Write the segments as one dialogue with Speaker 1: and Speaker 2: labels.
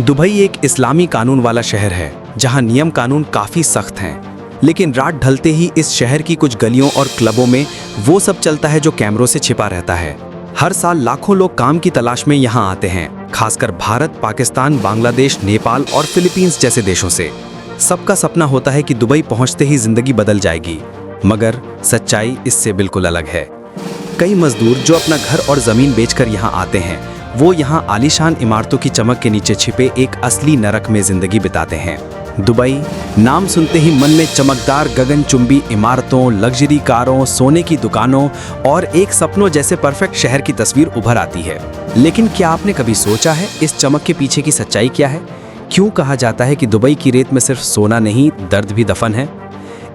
Speaker 1: Dubai एक इस्लामी कानून वाला शहर है जहां नियम कानून काफी सख्त हैं। लेकिन रात ढलते ही इस शहर की कुछ गलियों और क्लबों में वो सब चलता है जो कैमरों से छिपा रहता है। हर साल लाखों लोग काम की तलाश में यहाँ आते हैं, खासकर भारत, पाकिस्तान, बांग्लादेश, नेपाल और फिलीपींस जैसे देशों से। सबका सपना होता है कि दुबई पहुंचते ही जिंदगी बदल जाएगी, मगर सच्चाई इससे बिल्कुल अलग है। कई मजदूर जो अपना घर और जमीन बेचकर यहाँ आते हैं, वो यहाँ आलीशान इमारतों की चमक के नीचे छिपे एक असली नरक में जिंदगी बिताते हैं। दुबई नाम सुनते ही मन में चमकदार गगनचुंबी इमारतों, लग्जरी कारों, सोने की दुकानों और एक सपनों जैसे परफेक्ट शहर की तस्वीर उभर आती है। लेकिन क्या आपने कभी सोचा है इस चमक के पीछे की सच्चाई क्या है? क्यों कहा जाता है कि दुबई की रेत में सिर्फ सोना नहीं, दर्द भी दफन है?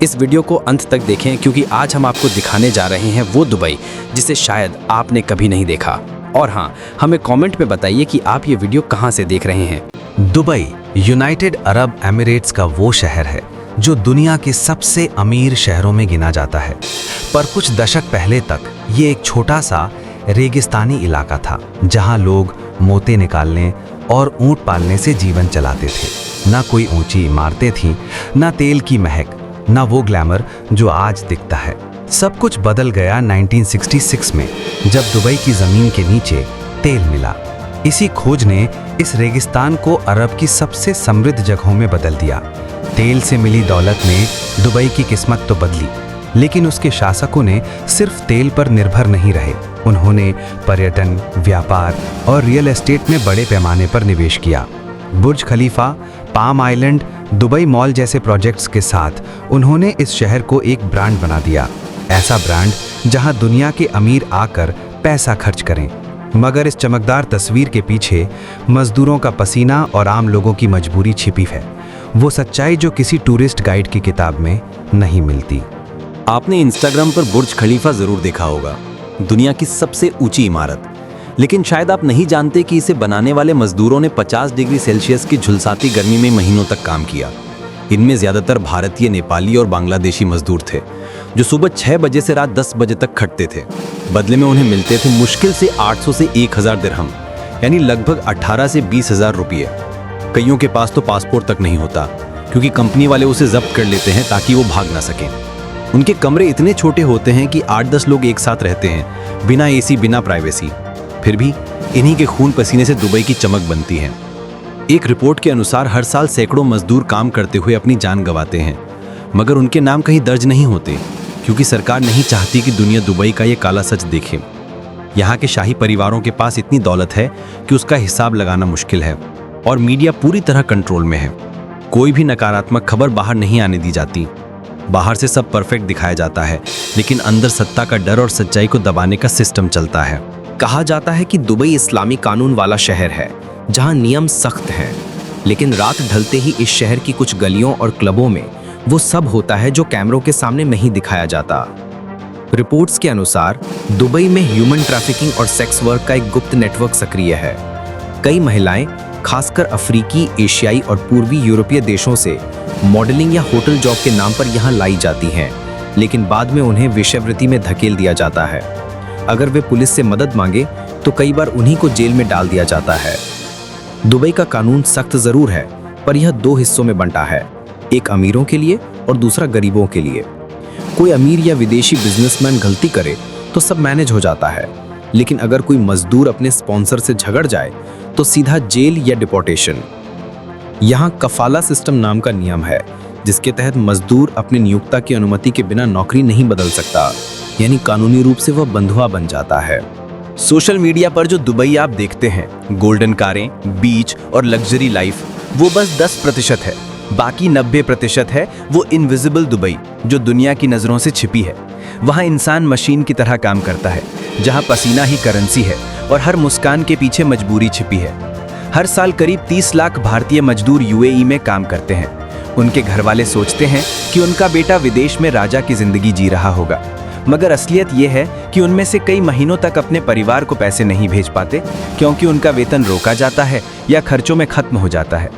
Speaker 1: इस वीडियो को अंत तक देखें, क्योंकि आज हम आपको दिखाने जा रहे हैं वो दुबई जिसे शायद आपने कभी नहीं देखा। और हाँ, हमें कमेंट में बताइए कि आप ये वीडियो कहाँ से देख रहे हैं।
Speaker 2: दुबई यूनाइटेड अरब एमिरेट्स का वो शहर है जो दुनिया के सबसे अमीर शहरों में गिना जाता है। पर कुछ दशक पहले तक ये एक छोटा सा रेगिस्तानी इलाका था, जहाँ लोग मोती निकालने और ऊंट पालने से जीवन चलाते थे। ना कोई ऊंची इमारतें थीं, ना तेल की महक, ना वो ग्लैमर जो आज दिखता है। सब कुछ बदल गया 1966 में, जब दुबई की जमीन के नीचे तेल मिला। इसी खोज ने इस रेगिस्तान को अरब की सबसे समृद्ध जगहों में बदल दिया। तेल से मिली दौलत ने दुबई की किस्मत तो बदली, लेकिन उसके शासकों ने सिर्फ तेल पर निर्भर नहीं रहे। उन्होंने पर्यटन, व्यापार और रियल एस्टेट में बड़े पैमाने पर निवेश किया। बुर्ज खलीफा, पाम आइलैंड, दुबई मॉल जैसे प्रोजेक्ट्स के साथ उन्होंने इस शहर को एक ब्रांड बना दिया। ऐसा ब्रांड जहां दुनिया के अमीर आकर पैसा खर्च करें। मगर इस चमकदार तस्वीर के पीछे मजदूरों का पसीना और आम लोगों की मजबूरी छिपी है। वो सच्चाई जो किसी टूरिस्ट गाइड की किताब में नहीं मिलती।
Speaker 3: आपने इंस्टाग्राम पर बुर्ज खलीफा जरूर देखा होगा, दुनिया की सबसे ऊंची इमारत। लेकिन शायद आप नहीं जानते कि इसे बनाने वाले मजदूरों ने 50 डिग्री सेल्सियस की झुलसाती गर्मी में महीनों तक काम किया। इनमें ज्यादातर भारतीय, नेपाली और बांग्लादेशी मजदूर थे, जो सुबह 6 बजे से रात 10 बजे तक खटते थे। बदले में उन्हें मिलते थे मुश्किल से 800 से 1000 दिरहम, यानी लगभग 18 से 20,000 रुपये। कईयों के पास तो पासपोर्ट तक नहीं होता, क्योंकि कंपनी वाले उसे जब्त कर लेते हैं ताकि वो भाग ना सकें। उनके कमरे इतने छोटे होते हैं कि 8-10 लोग एक साथ रहते हैं, बिना एसी, बिना प्राइवेसी। फिर भी इन्हीं के खून पसीने से दुबई की चमक बनती है। एक रिपोर्ट के अनुसार हर साल सैकड़ों मजदूर काम करते हुए अपनी जान गंवाते हैं, मगर उनके नाम कहीं दर्ज नहीं होते, क्योंकि सरकार नहीं चाहती कि दुनिया दुबई का ये काला सच देखे। यहाँ के शाही परिवारों के पास इतनी दौलत है कि उसका हिसाब लगाना मुश्किल है, और मीडिया पूरी तरह कंट्रोल में है। कोई भी नकारात्मक खबर बाहर नहीं आने दी जाती। बाहर से सब परफेक्ट दिखाया जाता है, लेकिन अंदर सत्ता का डर और सच्चाई को दबाने का सिस्टम चलता है।
Speaker 1: कहा जाता है कि दुबई इस्लामी कानून वाला शहर है जहां नियम सख्त हैं, लेकिन रात ढलते ही इस शहर की कुछ गलियों और क्लबों में वो सब होता है जो कैमरों के सामने नहीं दिखाया जाता। रिपोर्ट्स के अनुसार दुबई में ह्यूमन ट्रैफिकिंग और सेक्स वर्क का एक गुप्त नेटवर्क सक्रिय है। कई महिलाएं, खासकर अफ्रीकी, एशियाई और पूर्वी यूरोपीय देशों से मॉडलिंग या होटल जॉब के नाम पर यहाँ लाई जाती हैं, लेकिन बाद में उन्हें वेश्यावृत्ति में धकेल दिया जाता है। अगर वे पुलिस से मदद मांगे तो कई बार उन्हीं को जेल में डाल दिया जाता है। दुबई का कानून सख्त जरूर है, पर यह 2 हिस्सों में बंटा है, एक अमीरों के लिए और दूसरा गरीबों के लिए। कोई अमीर या विदेशी बिजनेसमैन गलती करे तो सब मैनेज हो जाता है, लेकिन अगर कोई मजदूर अपने स्पॉन्सर से झगड़ जाए तो सीधा जेल या डिपोर्टेशन। यहाँ कफाला सिस्टम नाम का नियम है, जिसके तहत मजदूर अपने नियोक्ता की अनुमति के बिना नौकरी नहीं बदल सकता, यानी कानूनी रूप से वह बंधुआ बन जाता है।
Speaker 3: सोशल मीडिया पर जो दुबई आप देखते हैं, गोल्डन कारें, बीच और लग्जरी लाइफ, वो बस 10% है। बाकी 90% है वो इनविजिबल दुबई, जो दुनिया की नज़रों से छिपी है। वहाँ इंसान मशीन की तरह काम करता है, जहाँ पसीना ही करेंसी है और हर मुस्कान के पीछे मजबूरी छिपी है। हर साल करीब 30 लाख भारतीय मजदूर यूएई में काम करते हैं। उनके घर वाले सोचते हैं कि उनका बेटा विदेश में राजा की जिंदगी जी रहा होगा, मगर असलियत यह है कि उनमें से कई महीनों तक अपने परिवार को पैसे नहीं भेज पाते, क्योंकि उनका वेतन रोका जाता है या खर्चों में खत्म हो जाता है।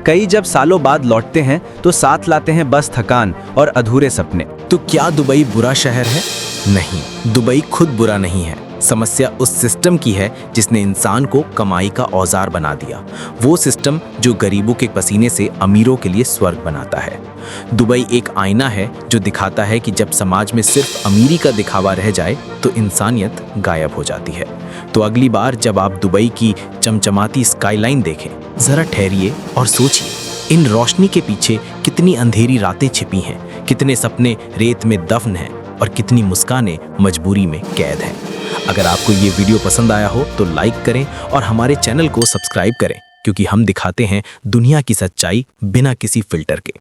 Speaker 3: कई जब सालों बाद लौटते हैं तो साथ लाते हैं बस थकान और अधूरे सपने।
Speaker 1: तो क्या दुबई बुरा शहर है? नहीं, दुबई खुद बुरा नहीं है, समस्या उस सिस्टम की है जिसने इंसान को कमाई का औजार बना दिया, वो सिस्टम जो गरीबों के पसीने से अमीरों के लिए स्वर्ग बनाता है। दुबई एक आईना है जो दिखाता है कि जब समाज में सिर्फ अमीरी का दिखावा रह जाए तो इंसानियत गायब हो जाती है। तो अगली बार जब आप दुबई की चमचमाती स्काईलाइन देखें, जरा ठहरिए और सोचिए, इन रोशनी के पीछे कितनी अंधेरी रातें छिपी हैं, कितने सपने रेत में दफन हैं और कितनी मुस्कानें मजबूरी में कैद हैं। अगर आपको ये वीडियो पसंद आया हो तो लाइक करें और हमारे चैनल को सब्सक्राइब करें, क्योंकि हम दिखाते हैं दुनिया की सच्चाई बिना किसी फिल्टर के।